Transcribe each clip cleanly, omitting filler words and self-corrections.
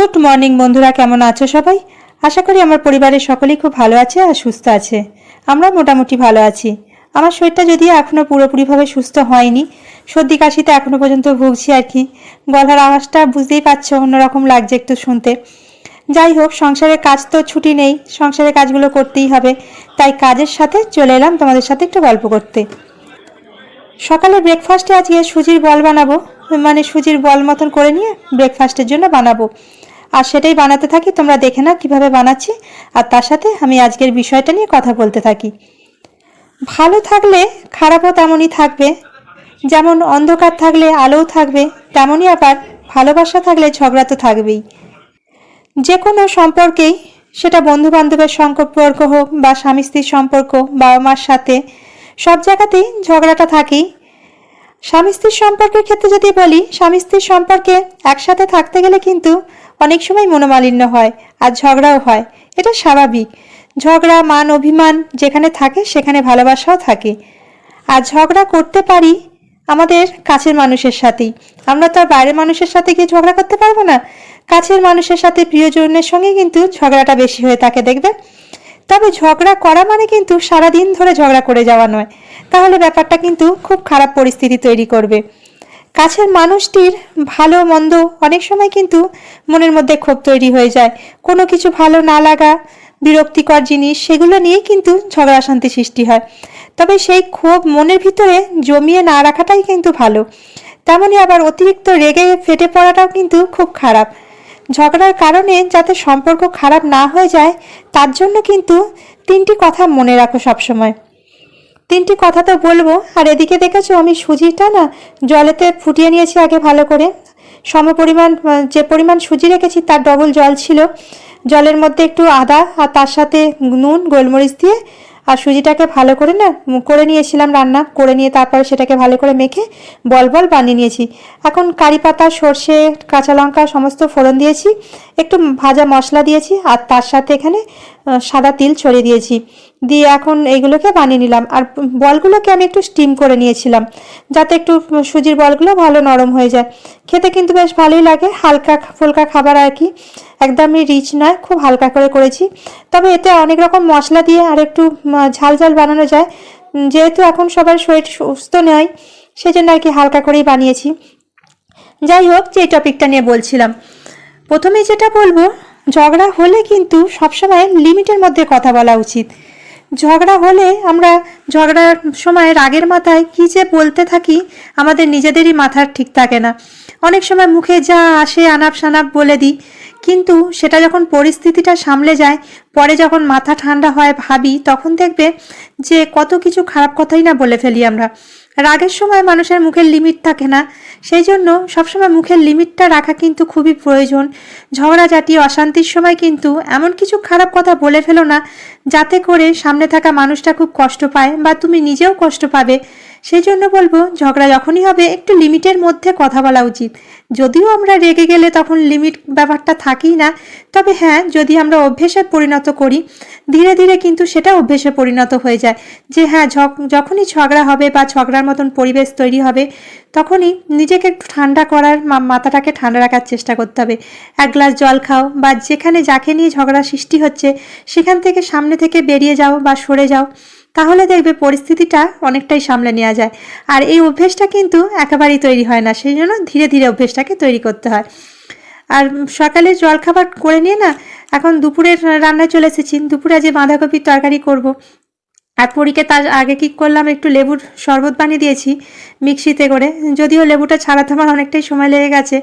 Good morning বন্ধুরা, কেমন আছো সবাই? আশা করি আমার পরিবারের সকলেই খুব ভালো আছে আর সুস্থ আছে। আমরা মোটামুটি ভালো আছি। আমার শরীরটা যদিও এখনও পুরোপুরিভাবে সুস্থ হয়নি, সর্দি কাশিতে এখনও পর্যন্ত ভুগছি আর কি। গলার আওয়াজটা বুঝতেই পারছো, অন্যরকম লাগছে একটু শুনতে। যাই হোক, সংসারের কাজ তো ছুটি নেই, সংসারের কাজগুলো করতেই হবে, তাই কাজের সাথে চলে এলাম তোমাদের সাথে একটু গল্প করতে। সকালে ব্রেকফাস্টে আজকে সুজির বল বানাবো, মানে সুজির বল মতন করে নিয়ে ব্রেকফাস্টের জন্য বানাবো। আর সেটাই বানাতে থাকি, তোমরা দেখে নাও কীভাবে বানাচ্ছি। আর তার সাথে আমি আজকের বিষয়টা নিয়ে কথা বলতে থাকি। ভালো থাকলে খারাপও তেমনই থাকবে, যেমন অন্ধকার থাকলে আলোও থাকবে, তেমনই আবার ভালোবাসা থাকলে ঝগড়া তো থাকবেই। যে কোনো সম্পর্কেই, সেটা বন্ধু বান্ধবের সম্পর্ক হোক বা স্বামী স্ত্রীর সম্পর্ক, বাবা মার সাথে, সব জায়গাতেই ঝগড়াটা থাকেই। স্বামী স্ত্রীর সম্পর্কের ক্ষেত্রে যদি বলি, স্বামী স্ত্রীর সম্পর্কে একসাথে থাকতে গেলে কিন্তু অনেক সময় মনোমালিন্য হয় আর ঝগড়াও হয়, এটা স্বাভাবিক। ঝগড়া মান অভিমান যেখানে থাকে সেখানে ভালোবাসাও থাকে। আর ঝগড়া করতে পারি আমাদের কাছের মানুষের সাথেই, আমরা তো আর বাইরের মানুষের সাথে গিয়ে ঝগড়া করতে পারবো না। কাছের মানুষের সাথে, প্রিয়জনের সঙ্গে কিন্তু ঝগড়াটা বেশি হয়ে থাকে দেখবে। তবে ঝগড়া করা মানে কিন্তু সারাদিন ধরে ঝগড়া করে যাওয়া নয়, তাহলে ব্যাপারটা কিন্তু খুব খারাপ পরিস্থিতি তৈরি করবে। কাছের মানুষটির ভালো মন্দ অনেক সময় কিন্তু মনের মধ্যে ক্ষোভ তৈরি হয়ে যায়, কোনো কিছু ভালো না লাগা, বিরক্তিকর জিনিস, সেগুলো নিয়েই কিন্তু ঝগড়া শান্তি সৃষ্টি হয়। তবে সেই ক্ষোভ মনের ভিতরে জমিয়ে না রাখাটাই কিন্তু ভালো। তেমনই আবার অতিরিক্ত রেগে ফেটে পড়াটাও কিন্তু খুব খারাপ। ঝগড়ার কারণে যাতে সম্পর্ক খারাপ না হয়ে যায়, তার জন্য কিন্তু 3টি কথা মনে রাখো সবসময়। 3টি কথা তো বলবো। আর এদিকে দেখেছো, আমি সুজিটা না জলেতে ফুটিয়ে নিয়েছি আগে ভালো করে। সমপরিমাণ যে পরিমাণ সুজি রেখেছি তার ডবল জল ছিল। জলের মধ্যে একটু আদা আর তার সাথে নুন গোলমরিচ দিয়ে আর সুজিটাকে ভালো করে করে নিয়েছিলাম, রান্না করে নিয়ে তারপরে সেটাকে ভালো করে মেখে বল বল বানিয়ে নিয়েছি। এখন কারি পাতা, সর্ষে, কাঁচা লঙ্কা সমস্ত ফোড়ন দিয়েছি, একটু ভাজা মশলা দিয়েছি আর তার সাথে এখানে সাদা তিল ছড়িয়ে দিয়েছি, দিয়ে এখন এইগুলোকে বানিয়ে নিলাম। আর বলগুলোকে আমি একটু স্টিম করে নিয়েছিলাম, যাতে একটু সুজির বলগুলো ভালো নরম হয়ে যায়। খেতে কিন্তু বেশ ভালোই লাগে, হালকা ফুলকা খাবার আর কি, একদমই রিচ নয়, খুব হালকা করে করেছি। তবে এতে অনেক রকম মশলা দিয়ে আর একটু ঝাল ঝাল বানানো যায়, যেহেতু এখন সবার শরীর সুস্থ নয় সেই জন্য আর কি হালকা করেই বানিয়েছি। যাই হোক, যে টপিকটা নিয়ে বলছিলাম, প্রথমেই যেটা বলবো, ঝগড়া হলে কিন্তু সবসময় লিমিটের মধ্যে কথা বলা উচিত। ঝগড়া হলে আমরা ঝগড়ার সময় রাগের মাথায় কী যে বলতে থাকি, আমাদের নিজেদেরই মাথার ঠিক থাকে না। অনেক সময় মুখে যা আসে আনাপ সানাপ বলে দিই, কিন্তু সেটা যখন পরিস্থিতিটা সামলে যায়, পরে যখন মাথা ঠান্ডা হয় ভাবি, তখন দেখবে যে কত কিছু খারাপ কথাই না বলে ফেলি আমরা। রাগের সময় মানুষের মুখের লিমিট থাকে না, সেই জন্য সবসময় মুখের লিমিটটা রাখা কিন্তু খুবই প্রয়োজন। ঝগড়াঝাটি অশান্তির সময় কিন্তু এমন কিছু খারাপ কথা বলে ফেলো না যাতে করে সামনে থাকা মানুষটা খুব কষ্ট পায় বা তুমি নিজেও কষ্ট পাবে। সেই জন্য বলবো, ঝগড়া যখনই হবে একটু লিমিটের মধ্যে কথা বলা উচিত। যদিও আমরা রেগে গেলে তখন লিমিট ব্যাপারটা থাকেই না, তবে হ্যাঁ, যদি আমরা অভ্যেসে পরিণত করি, ধীরে ধীরে কিন্তু সেটা অভ্যেসে পরিণত হয়ে যায় যে হ্যাঁ, যখনই ঝগড়া হবে বা ঝগড়ার মতন পরিবেশ তৈরি হবে, তখনই নিজেকে একটু ঠান্ডা করার, মাথাটাকে ঠান্ডা রাখার চেষ্টা করতে হবে। 1 গ্লাস জল খাও, বা যেখানে যাকে নিয়ে ঝগড়া সৃষ্টি হচ্ছে সেখান থেকে সামনে থেকে বেরিয়ে যাও বা সরে যাও, তাহলে দেখবে পরিস্থিতিটা অনেকটাই সামলে নেওয়া যায়। আর এই অভ্যেসটা কিন্তু একেবারেই তৈরি হয় না, সেই জন্য ধীরে ধীরে অভ্যেসটাকে তৈরি করতে হয়। আর সকালে জলখাবার করে নিয়ে এখন দুপুরের রান্নায় চলে এসেছি। দুপুরে যে বাঁধাকপির তরকারি করব। আর পরীকে তার আগে কী করলাম, একটু লেবুর শরবত বানিয়ে দিয়েছি মিক্সিতে করে। যদিও লেবুটা ছাড়াতে আমার অনেকটাই সময় লেগে গেছে,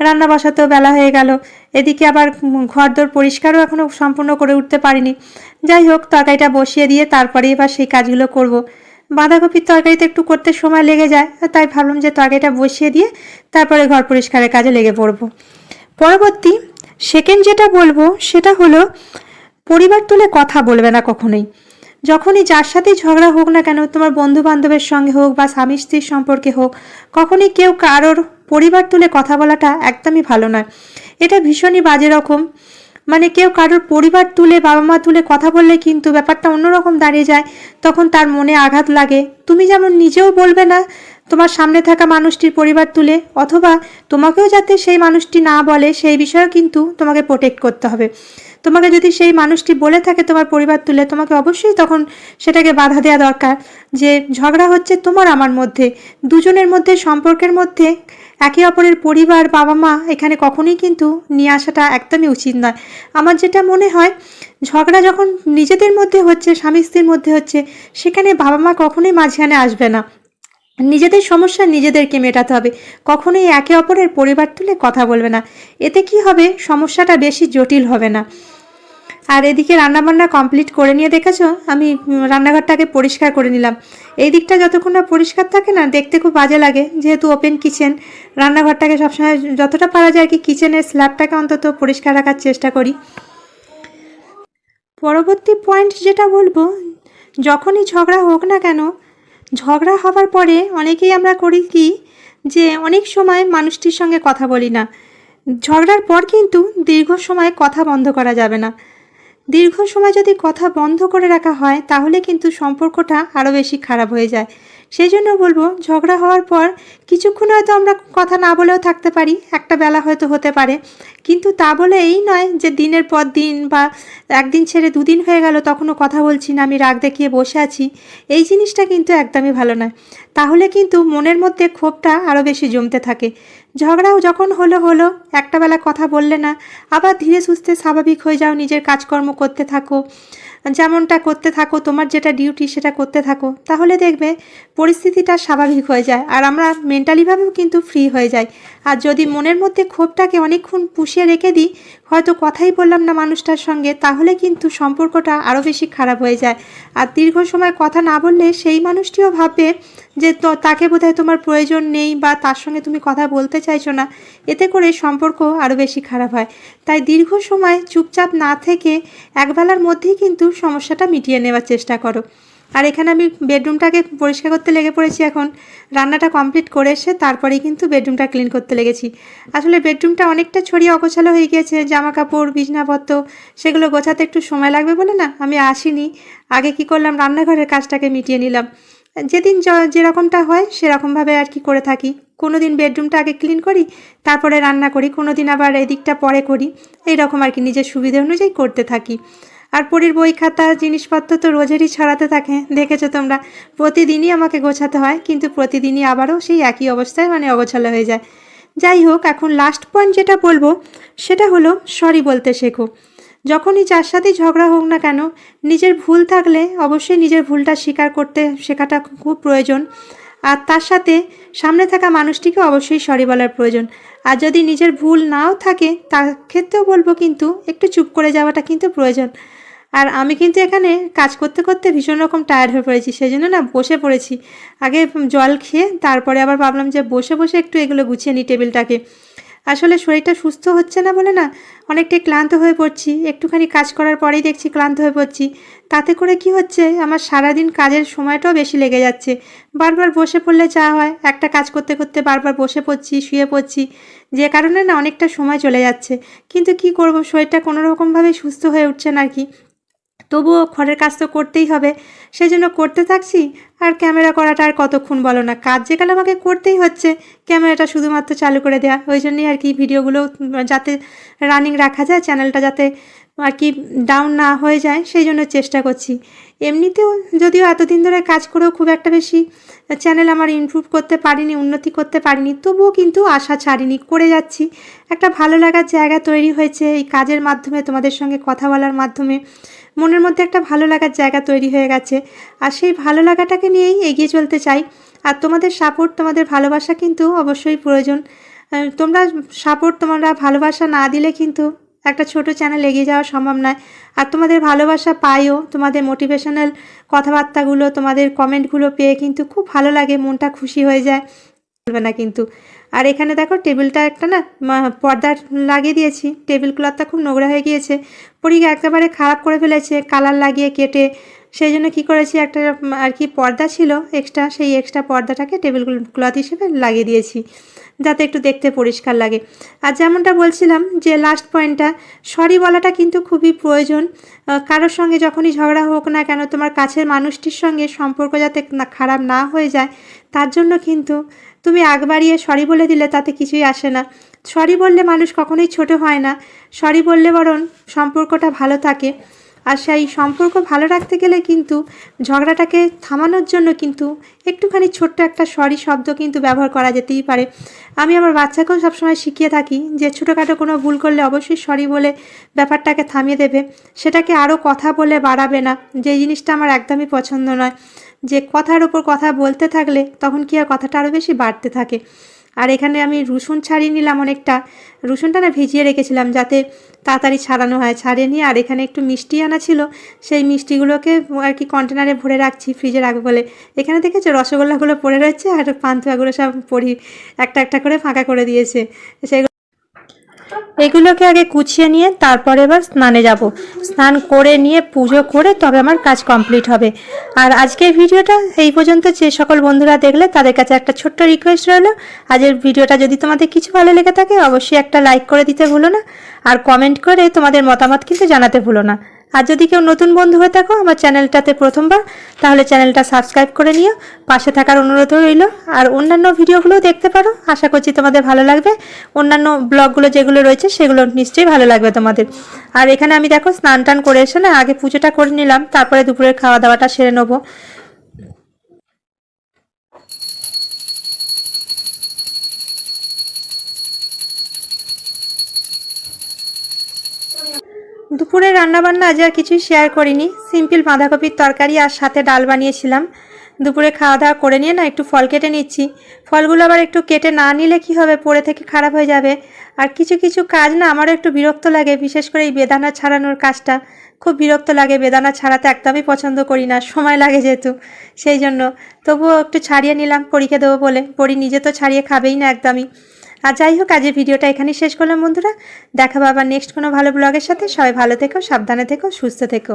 রান্না বসাতেও বেলা হয়ে গেল, এদিকে আবার ঘরদোর পরিষ্কারও এখনও সম্পূর্ণ করে উঠতে পারিনি। যাই হোক, তরকারিটা বসিয়ে দিয়ে তারপরে এবার সেই কাজগুলো করব। বাঁধাকপির তরকারিতে একটু করতে সময় লেগে যায়, তাই ভাবলাম যে তরকারিটা বসিয়ে দিয়ে তারপরে ঘর পরিষ্কারের কাজে লেগে পড়ব। পরবর্তী সেকেন্ড যেটা বলবো সেটা হলো, পরিবার তুলে কথা বলবে না কখনোই। যখনই যার সাথেই ঝগড়া হোক না কেন, তোমার বন্ধু বান্ধবের সঙ্গে হোক বা স্বামী স্ত্রীর সম্পর্কে হোক, কখনই কেউ কারোর পরিবার তুলে কথা বলাটা একদমই ভালো নয়। এটা ভীষণই বাজে রকম। মানে কেউ কারোর পরিবার তুলে, বাবা মা তুলে কথা বললে কিন্তু ব্যাপারটা অন্যরকম দাঁড়িয়ে যায়, তখন তার মনে আঘাত লাগে। তুমি যেমন নিজেও বলবে না, তোমার সামনে থাকা মানুষটির পরিবার তুলে, অথবা তোমাকেও যাতে সেই মানুষটি না বলে সেই বিষয়েও কিন্তু তোমাকে প্রোটেক্ট করতে হবে। তোমাকে যদি সেই মানুষটি বলে থাকে তোমার পরিবার তুলে, তোমাকে অবশ্যই তখন সেটাকে বাধা দেওয়া দরকার যে ঝগড়া হচ্ছে তোমার আমার মধ্যে, দুজনের মধ্যে, সম্পর্কের মধ্যে একে অপরের পরিবার, বাবা মা এখানে কখনোই কিন্তু নিয়ে আসাটা একদমই উচিত নয়। আমার যেটা মনে হয়, ঝগড়া যখন নিজেদের মধ্যে হচ্ছে, স্বামী স্ত্রীর মধ্যে হচ্ছে, সেখানে বাবা মা কখনোই মাঝখানে আসবে না। নিজেদের সমস্যা নিজেদেরকে মেটাতে হবে, কখনোই একে অপরের পরিবার তুলে কথা বলবে না। এতে কি হবে, সমস্যাটা বেশি জটিল হবে না। আর এদিকে রান্নাবান্না কমপ্লিট করে নিয়ে দেখেছো আমি রান্নাঘরটাকে পরিষ্কার করে নিলাম। এই দিকটা যতক্ষণ না পরিষ্কার থাকে না, দেখতে খুব বাজে লাগে, যেহেতু ওপেন কিচেন। রান্নাঘরটাকে সবসময় যতটা পারা যায় কি কিচেনের স্ল্যাবটাকে অন্তত পরিষ্কার রাখার চেষ্টা করি। পরবর্তী পয়েন্ট যেটা বলবো, যখনই ঝগড়া হোক না কেন, ঝগড়া হবার পরে অনেকেই আমরা করি কি, যে অনেক সময় মানুষটির সঙ্গে কথা বলি না। ঝগড়ার পর কিন্তু দীর্ঘ সময় কথা বন্ধ করা যাবে না। দীর্ঘ সময় যদি কথা বন্ধ করে রাখা হয় তাহলে কিন্তু সম্পর্কটা আরও বেশি খারাপ হয়ে যায়। সেই জন্য বলবো, ঝগড়া হওয়ার পর কিছুক্ষণ হয়তো আমরা কথা না বলেও থাকতে পারি, একটা বেলা হয়তো হতে পারে, কিন্তু তা বলে এই নয় যে দিনের পর দিন বা একদিন ছেড়ে দুদিন হয়ে গেল তখনও কথা বলছি না, আমি রাগ দেখিয়ে বসে আছি। এই জিনিসটা কিন্তু একদমই ভালো নয়। তাহলে কিন্তু মনের মধ্যে ক্ষোভটা আরও বেশি জমতে থাকে। ঝগড়াও যখন হলো একটা বেলা কথা বললে না, আবার ধীরে সুস্থে স্বাভাবিক হয়ে যাও, নিজের কাজকর্ম করতে থাকো, যেমনটা করতে থাকো, তোমার যেটা ডিউটি সেটা করতে থাকো, তাহলে দেখবে পরিস্থিতিটা স্বাভাবিক হয়ে যায় আর আমরা মেন্টালিভাবেও কিন্তু ফ্রি হয়ে যাই। আর যদি মনের মধ্যে ক্ষোভটাকে অনেকক্ষণ পুষিয়ে রেখে দিই, হয়তো কথাই বললাম না মানুষটার সঙ্গে, তাহলে কিন্তু সম্পর্কটা আরও বেশি খারাপ হয়ে যায়। আর দীর্ঘ সময় কথা না বললে সেই মানুষটিও ভাববে যে তাকে বোধহয় তোমার প্রয়োজন নেই বা তার সঙ্গে তুমি কথা বলতে চাইছো না। এতে করে সম্পর্ক আরও বেশি খারাপ হয়। তাই দীর্ঘ সময় চুপচাপ না থেকে একবেলার মধ্যেই কিন্তু সমস্যাটা মিটিয়ে নেওয়ার চেষ্টা করো। আর এখানে আমি বেডরুমটাকে পরিষ্কার করতে লেগে পড়েছি। এখন রান্নাটা কমপ্লিট করে এসে তারপরেই কিন্তু বেডরুমটা ক্লিন করতে লেগেছি। আসলে বেডরুমটা অনেকটা ছড়িয়ে অগোছালো হয়ে গিয়েছে, জামা কাপড়, বিছনাপত্র সেগুলো গোছাতে একটু সময় লাগবে বলে না আমি আসিনি। আগে কি করলাম, রান্নাঘরের কাজটাকে মিটিয়ে নিলাম। যেদিন যেরকমটা হয় সেরকমভাবে আর কি করে থাকি। কোনো দিন বেডরুমটা আগে ক্লিন করি, তারপরে রান্না করি, কোনো দিন আবার এদিকটা পরে করি, এইরকম আর কি নিজের সুবিধে অনুযায়ী করতে থাকি। আর পরীর বই খাতা জিনিসপত্র তো রোজেরই ছড়াতে থাকে, দেখেছো তোমরা। প্রতিদিনই আমাকে গোছাতে হয়, কিন্তু প্রতিদিনই আবারও সেই একই অবস্থায় অগোছালো হয়ে যায়। যাই হোক, এখন লাস্ট পয়েন্ট যেটা বলবো সেটা হলো সরি বলতে শেখো। যখনই যার সাথেই ঝগড়া হোক না কেন, নিজের ভুল থাকলে অবশ্যই নিজের ভুলটা স্বীকার করতে শেখাটা খুব প্রয়োজন। আর তার সাথে সামনে থাকা মানুষটিকে অবশ্যই সরি বলার প্রয়োজন। আর যদি নিজের ভুল নাও থাকে তার ক্ষেত্রেও বলবো কিন্তু একটু চুপ করে যাওয়াটা কিন্তু প্রয়োজন। আর আমি কিন্তু এখানে কাজ করতে করতে ভীষণ রকম টায়ার্ড হয়ে পড়েছি, সেই জন্য না বসে পড়েছি। আগে জল খেয়ে তারপরে আবার ভাবলাম যে বসে বসে একটু এগুলো গুছিয়ে নিই টেবিলটাকে। আসলে শরীরটা সুস্থ হচ্ছে না বলে না অনেকটাই ক্লান্ত হয়ে পড়ছি, একটুখানি কাজ করার পরেই দেখছি ক্লান্ত হয়ে পড়ছি। তাতে করে কি হচ্ছে, আমার সারাদিন কাজের সময়টাও বেশি লেগে যাচ্ছে। বারবার বসে পড়লে যা হয়, একটা কাজ করতে করতে বারবার বসে পড়ছি, শুয়ে পড়ছি, যে কারণে না অনেকটা সময় চলে যাচ্ছে। কিন্তু কি করব, শরীরটা কোনো রকমভাবে সুস্থ হয়ে উঠছে না আর কি। তবুও ঘরের কাজ তো করতেই হবে, সেই জন্য করতে থাকছি। আর ক্যামেরা করাটা আর কতক্ষণ বলো না, কাজ যেকালে আমাকে করতেই হচ্ছে, ক্যামেরাটা শুধুমাত্র চালু করে দেওয়া। ওই জন্যই আর কি ভিডিওগুলো যাতে রানিং রাখা যায়, চ্যানেলটা যাতে আর কি ডাউন না হয়ে যায়, সেই জন্য চেষ্টা করছি। এমনিতেও যদিও এতদিন ধরে কাজ করেও খুব একটা বেশি চ্যানেল আমার ইমপ্রুভ করতে পারিনি, উন্নতি করতে পারিনি, তবুও কিন্তু আশা ছাড়িনি, করে যাচ্ছি। একটা ভালো লাগার জায়গা তৈরি হয়েছে এই কাজের মাধ্যমে, তোমাদের সঙ্গে কথা বলার মাধ্যমে মনের মধ্যে একটা ভালো লাগার জায়গা তৈরি হয়ে গেছে। আর সেই ভালো লাগাটাকে নিয়েই এগিয়ে চলতে চাই। আর তোমাদের সাপোর্ট, তোমাদের ভালোবাসা কিন্তু অবশ্যই প্রয়োজন। তোমরা সাপোর্ট, তোমরা ভালোবাসা না দিলে কিন্তু একটা ছোট চ্যানেল এগিয়ে যাওয়া সম্ভব নয়। আর তোমাদের ভালোবাসা পাইও, তোমাদের মোটিভেশনাল কথাবার্তাগুলো, তোমাদের কমেন্টগুলো পেয়ে কিন্তু খুব ভালো লাগে, মনটা খুশি হয়ে যায়, বলবে না কিন্তু। আর এখানে দেখো টেবিলটা একটা না পর্দা লাগিয়ে দিয়েছি, টেবিল ক্লথটা খুব নোংরা হয়ে গিয়েছে, পরীকে একেবারে খারাপ করে ফেলেছে, কালার লাগিয়ে কেটে সেই জন্য কী করেছি, একটা আর কি পর্দা ছিল এক্সট্রা, সেই এক্সট্রা পর্দাটাকে টেবিল ক্লথ হিসেবে লাগিয়ে দিয়েছি, যাতে একটু দেখতে পরিষ্কার লাগে। আর যেমনটা বলছিলাম যে লাস্ট পয়েন্টটা, সরি বলাটা কিন্তু খুবই প্রয়োজন। কারোর সঙ্গে যখনই ঝগড়া হোক না কেন, তোমার কাছের মানুষটির সঙ্গে সম্পর্ক যাতে খারাপ না হয়ে যায়, তার জন্য কিন্তু তুমি আগ বাড়িয়ে সরি বলে দিলে তাতে কিছুই আসে না। সরি বললে মানুষ কখনোই ছোট হয় না, সরি বললে বরং সম্পর্কটা ভালো থাকে। আর সেই সম্পর্ক ভালো রাখতে গেলে কিন্তু ঝগড়াটাকে থামানোর জন্য কিন্তু একটুখানি ছোট্ট একটা সরি শব্দ কিন্তু ব্যবহার করা যেতেই পারে। আমি আমার বাচ্চাকেও সবসময় শিখিয়ে থাকি যে ছোটোখাটো কোনো ভুল করলে অবশ্যই সরি বলে ব্যাপারটাকে থামিয়ে দেবে, সেটাকে আরও কথা বলে বাড়াবে না। যে জিনিসটা আমার একদমই পছন্দ নয়, যে কথার ওপর কথা বলতে থাকলে তখন কি আর কথাটা আরও বেশি বাড়তে থাকে। আর এখানে আমি রসুন ছাড়িয়ে নিলাম অনেকটা, রসুনটা না ভিজিয়ে রেখেছিলাম যাতে তাড়াতাড়ি ছাড়ানো হয়, ছাড়িয়ে নিয়ে আর এখানে একটু মিষ্টি আনা ছিল, সেই মিষ্টিগুলোকে আর কি কন্টেনারে ভরে রাখছি ফ্রিজে রাখবো বলে। এখানে দেখেছো রসগোল্লাগুলো পড়ে রয়েছে আর পান্তুয়াগুলো সব একটা একটা করে ফাঁকা করে দিয়েছে। সেগুলো এগুলোকে আগে গুছিয়ে নিয়ে তারপরে এবার স্নানে যাব। স্নান করে নিয়ে পুজো করে তবে আমার কাজ কমপ্লিট হবে। আর আজকের ভিডিওটা এই পর্যন্ত। যে সকল বন্ধুরা দেখলে তাদের কাছে একটা ছোট্ট রিকোয়েস্ট রইল, আজকের ভিডিওটা যদি তোমাদের কিছু ভালো লেগে থাকে অবশ্যই একটা লাইক করে দিতে ভুলো না, আর কমেন্ট করে তোমাদের মতামত কিন্তু জানাতে ভুলো না। আর যদি কেউ নতুন বন্ধু হয়ে থাকো আমার চ্যানেলটাতে প্রথমবার, তাহলে চ্যানেলটা সাবস্ক্রাইব করে নিও, পাশে থাকার অনুরোধ রইল। আর অন্যান্য ভিডিওগুলোও দেখতে পারো, আশা করছি তোমাদের ভালো লাগবে। অন্যান্য ব্লগগুলো যেগুলো রয়েছে সেগুলো নিশ্চয়ই ভালো লাগবে তোমাদের। আর এখানে আমি দেখো স্নান টান করে এসে না আগে পুজোটা করে নিলাম, তারপরে দুপুরের খাওয়া দাওয়াটা সেরে নেবো। দুপুরে রান্নাবান্না আজ আর কিছুই শেয়ার করিনি, সিম্পল বাঁধাকপির তরকারি আর সাথে ডাল বানিয়েছিলাম। দুপুরে খাওয়া দাওয়া করে নিয়ে না একটু ফল কেটে নিচ্ছি। ফলগুলো আবার একটু কেটে না নিলে কি হবে, পড়ে থেকে খারাপ হয়ে যাবে। আর কিছু কিছু কাজ না আমারও একটু বিরক্ত লাগে, বিশেষ করে এই বেদানা ছাড়ানোর কাজটা খুব বিরক্ত লাগে। বেদানা ছাড়াতে একদমই পছন্দ করি না, সময় লাগে যেহেতু, সেই জন্য। তবুও একটু ছাড়িয়ে নিলাম পরীকে দেবো বলে, পরী নিজে তো ছাড়িয়ে খাবেই না একদমই। আর যাই হোক, আজকের ভিডিওটা এখানেই শেষ করলাম বন্ধুরা। দেখাবো আবার নেক্সট কোনো ভালো ব্লগের সাথে। সবাই ভালো থেকো, সাবধানে থেকো, সুস্থ থেকো।